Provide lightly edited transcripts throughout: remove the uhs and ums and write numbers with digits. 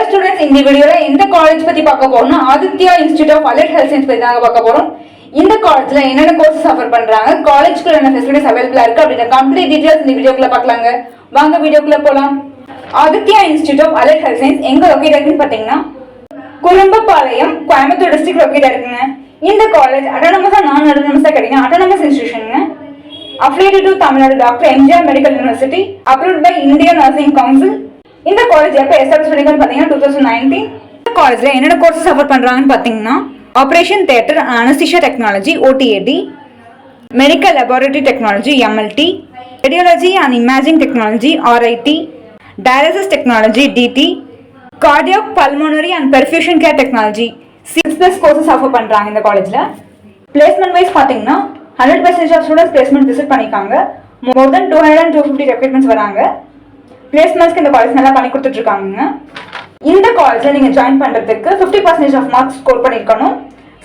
Students, இந்த வீடியோல எந்த காலேஜ் பத்தி பார்க்க போறோம்னா Aditya institute of allied health science பத்தி தான் பார்க்க போறோம். இந்த காலேஜ்ல என்னென்ன கோர்சஸ் ஆஃபர் பண்றாங்க, காலேஜ்க்குள்ள என்ன ஃபெசிலிட்டிஸ் அவைலபிளா இருக்கு அப்படின்ற கம்ப்ளீட் டீடைல்ஸ் இந்த வீடியோக்குள்ள பார்க்கலாங்க. வாங்க வீடியோக்குள்ள போலாம். Aditya institute of allied health science எங்க லொகேட் இருக்குன்னு பாத்தீங்கன்னா குறும்பபாளையம், கோயம்புத்தூர் டிஸ்ட்ரிக்ட் லொகேட் இருக்குங்க. இந்த காலேஜ் அட்டானமஸா நான் அட்டானமஸா கிடையாது, autonomous இன்ஸ்டிடியூஷனுங்க. affiliated to Tamil Nadu Dr. MGR Medical University, approved by Indian Nursing Council. இந்த காலேஜ் எப்போ எஸ்டாப்ளிஷ் பண்ணிருக்கான்னு பார்த்தீங்கன்னா 2019. இந்த காலேஜ்ல என்னென்ன கோர்சஸ் ஆஃபர் பண்றாங்கன்னு பார்த்தீங்கன்னா operation theatre and anaesthesia technology OTAD, medical laboratory technology MLT, radiology and imaging technology RIT, dialysis technology DT, cardiac pulmonary and perfusion care technology 6+ courses offer பண்றாங்க. இந்த காலேஜ்ல பிளேஸ்மெண்ட் வைஸ் பார்த்தீங்கன்னா 100% ஆஃப் ஸ்டூடெண்ட்ஸ் பிளேஸ்மெண்ட் விசிட் பண்ணிருக்காங்க. மோர் தென் 200 and 250 recruitments வராங்க. பிளேஸ்மெண்ட்ஸ்க்கு இந்த college நல்லா பண்ணி கொடுத்துட்டு இருக்காங்க. இந்த காலேஜ்ல நீங்க ஜாயின் பண்றதுக்கு 50% ஆஃப் மார்க்ஸ் ஸ்கோர் பண்ணிருக்கணும்.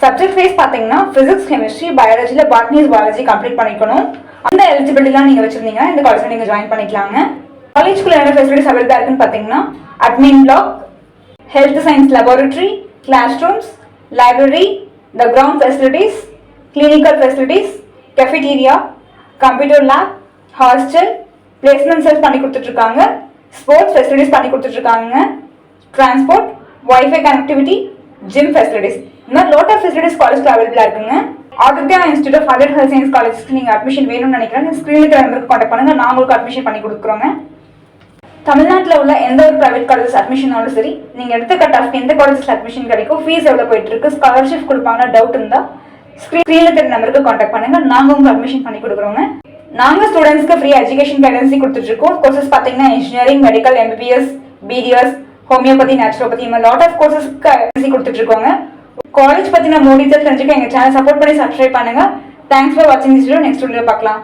சப்ஜெக்ட் வைஸ் பாத்தீங்கன்னா பிசிக்ஸ், கெமிஸ்ட்ரி, பயாலஜில பாட்னி, ஜுவாலஜி கம்ப்ளீட் பண்ணிக்கணும். அந்த எலிஜிபிலிட்டிலாம் நீங்க வச்சிருந்தீங்கன்னா இந்த காலேஜ்ல நீங்க ஜாயின் பண்ணிக்கலாங்க. காலேஜ்க்குள்ள என்ன ஃபெசிலிட்டிஸ் அவைலபிளா இருக்குன்னு பாத்தீங்கன்னா admin block, health science laboratory, class rooms, library, the ground facilities, clinical facilities, cafeteria, computer lab, hostel, placement cells பண்ணி கொடுத்துட்டு இருக்காங்க. ஸ்போர்ட்ஸ் ஃபெசிலிட்டிஸ் பண்ணி கொடுத்துட்டு இருக்காங்க. Transport, wifi connectivity, gym facilities, இந்த மாதிரி லாட் ஆஃப் ஃபெசிலிட்டிஸ் காலேஜ்ல அவைலபிளா இருக்குங்க. Aditya institute of allied health science காலேஜ்க்கு நீங்க அட்மிஷன் வேணும்னு நினைக்கிறேன், ஸ்கிரீன்ல இருக்கிற நம்பருக்கு கான்டாக்ட் பண்ணுங்க. நான் உங்களுக்கு அட்மிஷன் பண்ணி கொடுக்குறோங்க. தமிழ்நாட்டில் உள்ள எந்த ஒரு பிரைவேட் காலேஜஸ் அட்மிஷனாலும் சரி, நீங்க எடுத்த கட் ஆஃப் எந்த காலேஜஸ்ல அட்மிஷன் கிடைக்கும், ஃபீஸ் எவ்வளவு போயிட்டு இருக்கு, ஸ்காலர்ஷிப் கொடுப்பாங்கன்னா டவுட் இருந்தா ஸ்கிரீன்ல தெரிய நம்பருக்கு கான்டாக்ட் பண்ணுங்க. நாங்க உங்களுக்கு அட்மிஷன் பண்ணி கொடுக்குறோங்க. நாங்க ஸ்டூடெண்ட்ஸ்க்கு ஃப்ரீ எஜுகேஷன் கைடன்ஸ் கொடுத்துட்டு இருக்கோம். கோர்சஸ் பாத்தீங்கன்னா engineering, medical, MBBS, BDS, homeopathy, naturopathy, இந்த லாட் ஆஃப் கோர்சஸ் கைடன்ஸ் கொடுத்துட்டு இருக்கோங்க. காலேஜ் பத்தின மோர் டீடைல்ஸ் தெரிஞ்சுக்க எங்க சேனல் சப்போர்ட் பண்ணி சப்ஸ்கிரைப் பண்ணுங்க. தேங்க்ஸ் ஃபார் வாட்சிங் திஸ் வீடியோ. நெக்ஸ்ட் வீடியோ பார்க்கலாம்.